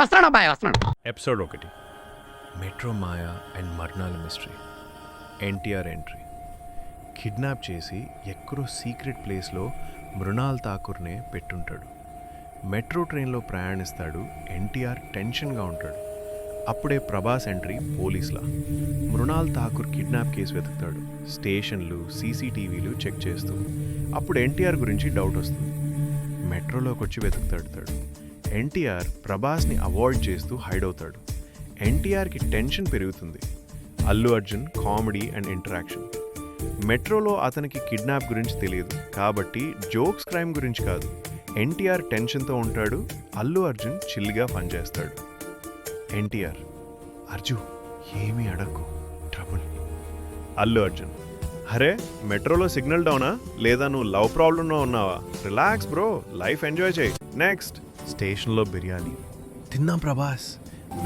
వస్తున్నాడు అబ్బాయి వస్తున్నాడు. ఎపిసోడ్ 1 మెట్రో మాయా and Mrunal mystery. NTR entry. Kidnap చేసి ఎక్కడో సీక్రెట్ ప్లేస్లో మృణాల్ ఠాకూర్నే పెట్టుంటాడు. మెట్రో ట్రైన్లో ప్రయాణిస్తాడు. ఎన్టీఆర్ టెన్షన్గా ఉంటాడు. అప్పుడే ప్రభాస్ ఎంట్రీ పోలీసులా. మృణాల్ ఠాకూర్ కిడ్నాప్ కేసు వెతుకుతాడు. స్టేషన్లు సీసీటీవీలు చెక్ చేస్తూ. అప్పుడు ఎన్టీఆర్ గురించి డౌట్ వస్తుంది. మెట్రోలోకి వచ్చి వెతుకుతాడు. ఎన్టీఆర్ ప్రభాస్ని అవాయిడ్ చేస్తూ హైడ్ అవుతాడు. ఎన్టీఆర్కి టెన్షన్ పెరుగుతుంది. Allu Arjun comedy and interaction. మెట్రోలో అతనికి కిడ్నాప్ గురించి తెలియదు కాబట్టి జోక్స్ క్రైమ్ గురించి కాదు. ఎన్టీఆర్ టెన్షన్తో ఉంటాడు. అల్లు అర్జున్ చిల్గా పనిచేస్తాడు. ఎన్టీఆర్, అర్జు ఏమీ అడక్కు, ట్రబుల్. అల్లు అర్జున్, అరే మెట్రోలో సిగ్నల్ డౌనా లేదా నువ్వు లవ్ ప్రాబ్లంలో ఉన్నావా? రిలాక్స్ బ్రో, లైఫ్ ఎంజాయ్ చేయి. నెక్స్ట్ స్టేషన్లో బిర్యానీ తిన్నాం ప్రభాస్.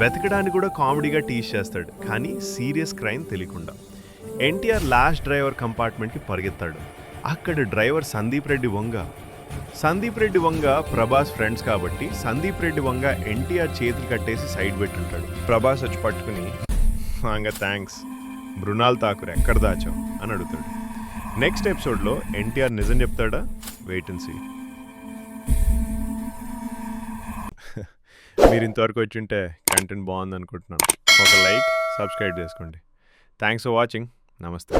వెతకడానికి కూడా కామెడీగా టీచ్ చేస్తాడు కానీ సీరియస్ క్రైమ్ తెలియకుండా. ఎన్టీఆర్ లాస్ట్ డ్రైవర్ కంపార్ట్మెంట్కి పరిగెత్తాడు. అక్కడ డ్రైవర్ సందీప్ రెడ్డి వంగ ప్రభాస్ ఫ్రెండ్స్ కాబట్టి సందీప్ రెడ్డి వంగ ఎన్టీఆర్ చేతులు కట్టేసి సైడ్ పెట్టుంటాడు. ప్రభాస్ వచ్చి పట్టుకుని వంగ థ్యాంక్స్, మృణాల్ ఠాకూర్ ఎక్కడ దాచావు అని అడుగుతాడు. నెక్స్ట్ ఎపిసోడ్లో ఎన్టీఆర్ నిజం చెప్తాడా? Wait and see. మీరు ఇంతవరకు వచ్చి ఉంటే కంటెంట్ బాగుంది అనుకుంటున్నాను. ఒక లైక్, సబ్స్క్రైబ్ చేసుకోండి. Thanks for watching. నమస్తే.